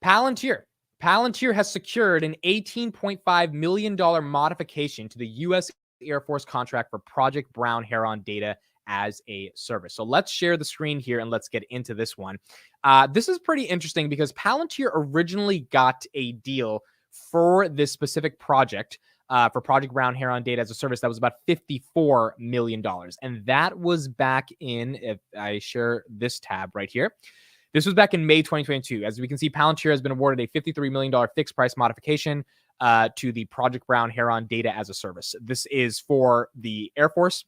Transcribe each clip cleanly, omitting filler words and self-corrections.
Palantir. Palantir has secured an $18.5 million modification to the U.S. Air Force contract for Project Brown Heron data as a service. So let's share the screen here and let's get into this one. This is pretty interesting because Palantir originally got a deal for this specific project for Project Brown Heron data as a service that was about $54 million. And that was back in, if I share this tab right here, this was back in May 2022. As we can see, Palantir has been awarded a $53 million fixed price modification to the Project Brown Heron data as a service. This is for the Air Force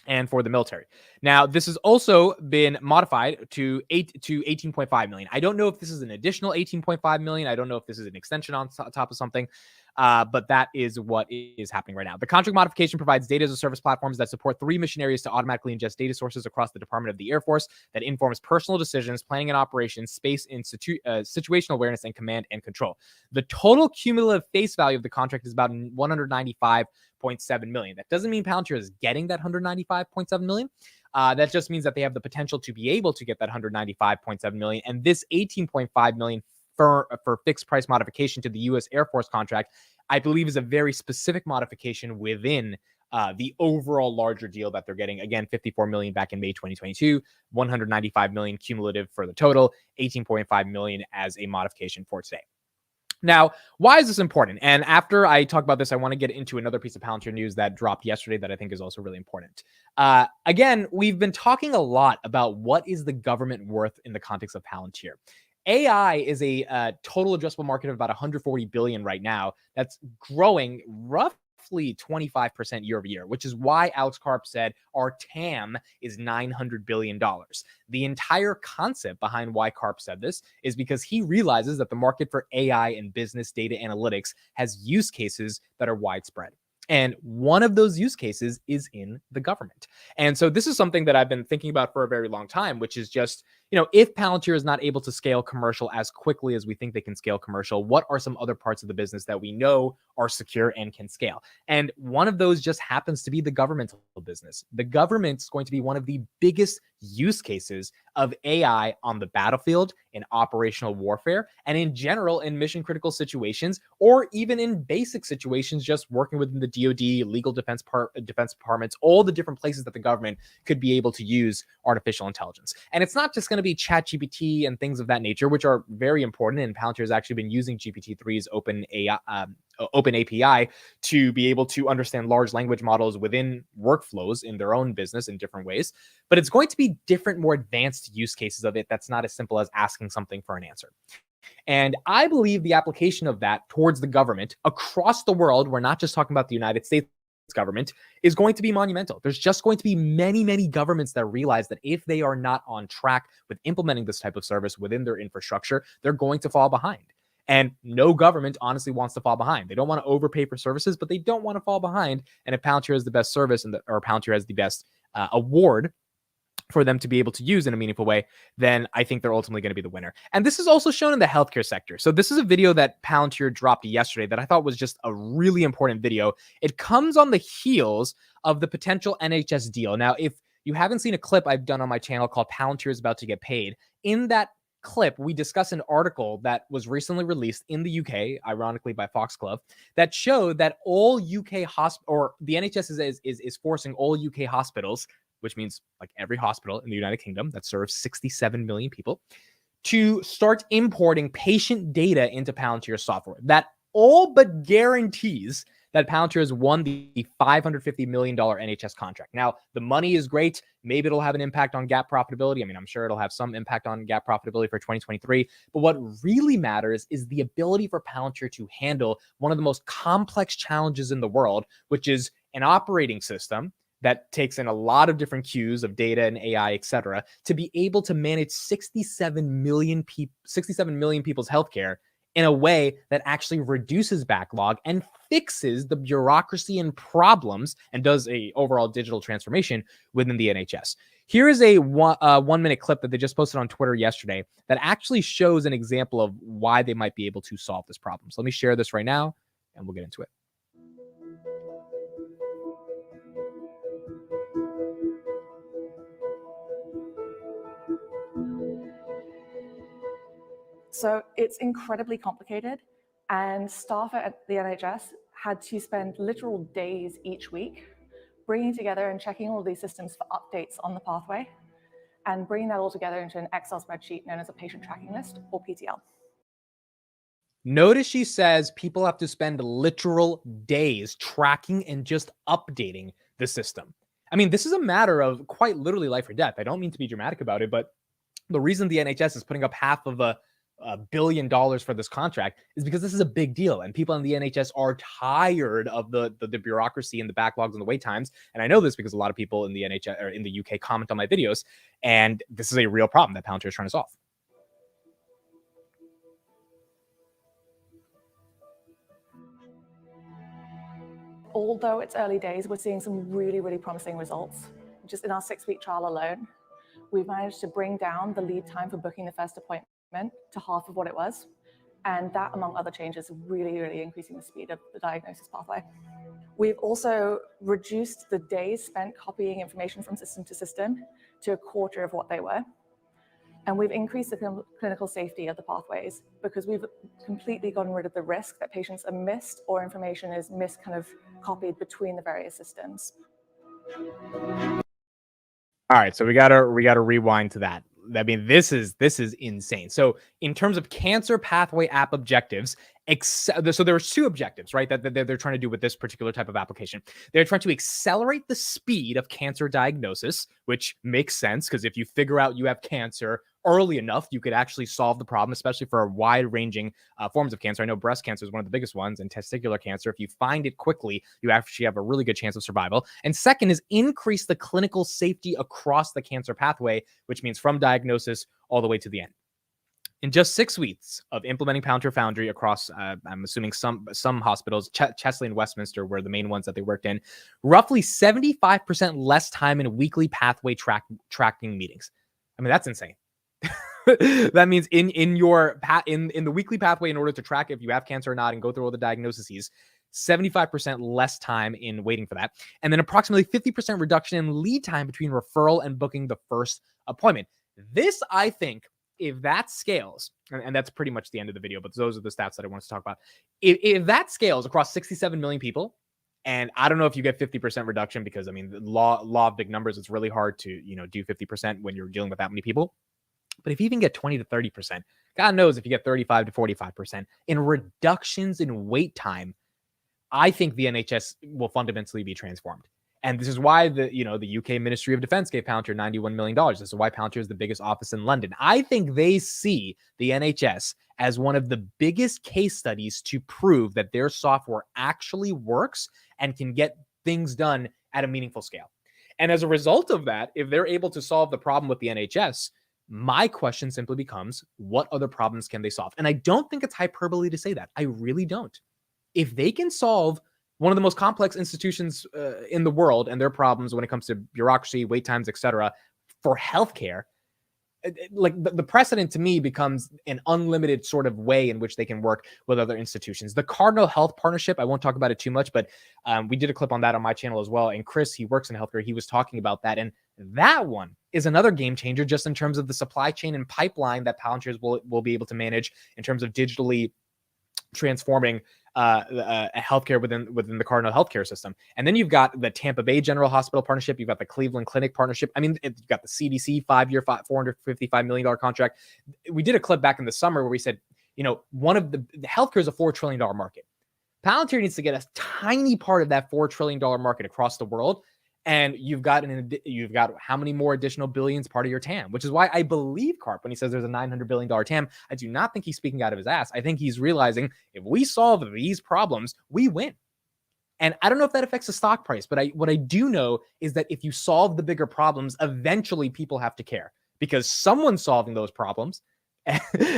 and for the military. Now, this has also been modified to 18.5 million. I don't know if this is an additional 18.5 million. I don't know if this is an extension on top of something, but that is what is happening right now. The contract modification provides data as a service platforms that support 3 mission areas to automatically ingest data sources across the Department of the Air Force that informs personal decisions, planning and operations, space and situational awareness, and command and control. The total cumulative face value of the contract is about 195.7 million. That doesn't mean Palantir is getting that 195.7 million. That just means that they have the potential to be able to get that 195.7 million. And this 18.5 million for fixed price modification to the U.S. Air Force contract, I believe, is a very specific modification within the overall larger deal that they're getting. Again, 54 million back in May 2022, 195 million cumulative for the total, 18.5 million as a modification for today. Now, why is this important? And after I talk about this, I want to get into another piece of Palantir news that dropped yesterday that I think is also really important. Again, we've been talking a lot about what is the government worth in the context of Palantir. AI is a total addressable market of about 140 billion right now. That's growing roughly 25% year over year, which is why Alex Karp said our TAM is $900 billion. The entire concept behind why Karp said this is because he realizes that the market for AI and business data analytics has use cases that are widespread. And one of those use cases is in the government. And so this is something that I've been thinking about for a very long time, which is just, if Palantir is not able to scale commercial as quickly as we think they can scale commercial, what are some other parts of the business that we know are secure and can scale? And one of those just happens to be the governmental business. The government's going to be one of the biggest use cases of AI on the battlefield, in operational warfare, and in general in mission critical situations, or even in basic situations, just working within the DoD, legal defense departments, all the different places that the government could be able to use artificial intelligence. And it's not just going to be ChatGPT and things of that nature, which are very important. And Palantir has actually been using GPT-3's open API to be able to understand large language models within workflows in their own business in different ways. But it's going to be different, more advanced use cases of it that's not as simple as asking something for an answer. And I believe the application of that towards the government across the world, we're not just talking about the United States government, is going to be monumental. There's just going to be many, many governments that realize that if they are not on track with implementing this type of service within their infrastructure, they're going to fall behind. And no government honestly wants to fall behind. They don't want to overpay for services, but they don't want to fall behind. And if Palantir has the best service or Palantir has the best award for them to be able to use in a meaningful way, then I think they're ultimately going to be the winner. And this is also shown in the healthcare sector. So this is a video that Palantir dropped yesterday that I thought was just a really important video. It comes on the heels of the potential NHS deal. Now, if you haven't seen a clip I've done on my channel called Palantir is About to Get Paid, in that clip, we discuss an article that was recently released in the UK, ironically by Foxglove, that showed that all UK or the NHS is forcing all UK hospitals, which means like every hospital in the United Kingdom that serves 67 million people, to start importing patient data into Palantir software. That all but guarantees that Palantir has won the $550 million NHS contract. Now, the money is great. Maybe it'll have an impact on GAAP profitability. I mean, I'm sure it'll have some impact on GAAP profitability for 2023. But what really matters is the ability for Palantir to handle one of the most complex challenges in the world, which is an operating system that takes in a lot of different cues of data and AI, et cetera, to be able to manage 67 million people's healthcare in a way that actually reduces backlog and fixes the bureaucracy and problems and does a overall digital transformation within the NHS. Here is a 1 minute clip that they just posted on Twitter yesterday that actually shows an example of why they might be able to solve this problem. So let me share this right now and we'll get into it. So it's incredibly complicated, and staff at the NHS had to spend literal days each week bringing together and checking all of these systems for updates on the pathway and bringing that all together into an Excel spreadsheet known as a patient tracking list, or PTL. Notice she says people have to spend literal days tracking and just updating the system. I mean, this is a matter of quite literally life or death. I don't mean to be dramatic about it, but the reason the NHS is putting up half of $1 billion for this contract is because this is a big deal, and people in the NHS are tired of the bureaucracy and the backlogs and the wait times. And I know this because a lot of people in the NHS or in the UK comment on my videos, and this is a real problem that Palantir is trying to solve. Although it's early days, we're seeing some really, really promising results. Just in our 6-week trial alone, we've managed to bring down the lead time for booking the first appointment to half of what it was. And that, among other changes, really, really increasing the speed of the diagnosis pathway. We've also reduced the days spent copying information from system to system to a quarter of what they were. And we've increased the clinical safety of the pathways because we've completely gotten rid of the risk that patients are missed or information is copied between the various systems. All right, so we gotta rewind to that. I mean, this is insane. So in terms of cancer pathway app objectives, so there's 2 objectives, right? That they're trying to do with this particular type of application. They're trying to accelerate the speed of cancer diagnosis, which makes sense because if you figure out you have cancer early enough, you could actually solve the problem, especially for a wide-ranging forms of cancer. I know breast cancer is one of the biggest ones, and testicular cancer. If you find it quickly, you actually have a really good chance of survival. And second is increase the clinical safety across the cancer pathway, which means from diagnosis all the way to the end. In just 6 weeks of implementing Palantir Foundry across, I'm assuming some hospitals, Chesley and Westminster were the main ones that they worked in, roughly 75% less time in weekly pathway tracking meetings. I mean, that's insane. That means in the weekly pathway, in order to track if you have cancer or not and go through all the diagnoses, 75% less time in waiting for that. And then approximately 50% reduction in lead time between referral and booking the first appointment. This, I think, if that scales, and that's pretty much the end of the video, but those are the stats that I want to talk about. If that scales across 67 million people, and I don't know if you get 50% reduction because, I mean, the law of big numbers, it's really hard to, do 50% when you're dealing with that many people. But if you even get 20 to 30%, God knows if you get 35 to 45% in reductions in wait time, I think the NHS will fundamentally be transformed. And this is why the UK Ministry of Defense gave Palantir $91 million. This is why Palantir is the biggest office in London. I think they see the NHS as one of the biggest case studies to prove that their software actually works and can get things done at a meaningful scale. And as a result of that, if they're able to solve the problem with the NHS, my question simply becomes, what other problems can they solve? And I don't think it's hyperbole to say that. I really don't. If they can solve one of the most complex institutions in the world and their problems when it comes to bureaucracy, wait times, etc., for healthcare, like the precedent to me becomes an unlimited sort of way in which they can work with other institutions. The Cardinal Health Partnership, I won't talk about it too much, but we did a clip on that on my channel as well. And Chris, he works in healthcare. He was talking about that. And that one is another game changer just in terms of the supply chain and pipeline that Palantir will be able to manage in terms of digitally transforming healthcare within the Cardinal healthcare system. And then you've got the Tampa Bay General Hospital partnership. You've got the Cleveland Clinic partnership. I mean, you've got the CDC 5-year, $455 million contract. We did a clip back in the summer where we said, one of the healthcare is a $4 trillion market. Palantir needs to get a tiny part of that $4 trillion market across the world. And you've got how many more additional billions part of your TAM, which is why I believe Karp, when he says there's a $900 billion TAM, I do not think he's speaking out of his ass. I think he's realizing if we solve these problems, we win. And I don't know if that affects the stock price, but what I do know is that if you solve the bigger problems, eventually people have to care because someone's solving those problems.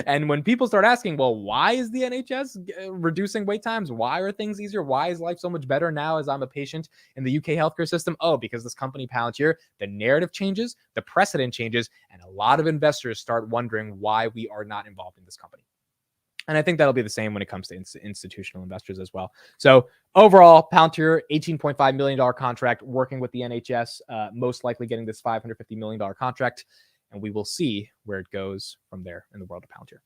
And when people start asking, well, why is the NHS reducing wait times? Why are things easier? Why is life so much better now as I'm a patient in the UK healthcare system? Oh, because this company Palantir, the narrative changes, the precedent changes, and a lot of investors start wondering why we are not involved in this company. And I think that'll be the same when it comes to institutional investors as well. So overall, Palantir, $18.5 million contract working with the NHS, most likely getting this $550 million contract. And we will see where it goes from there in the world of Palantir.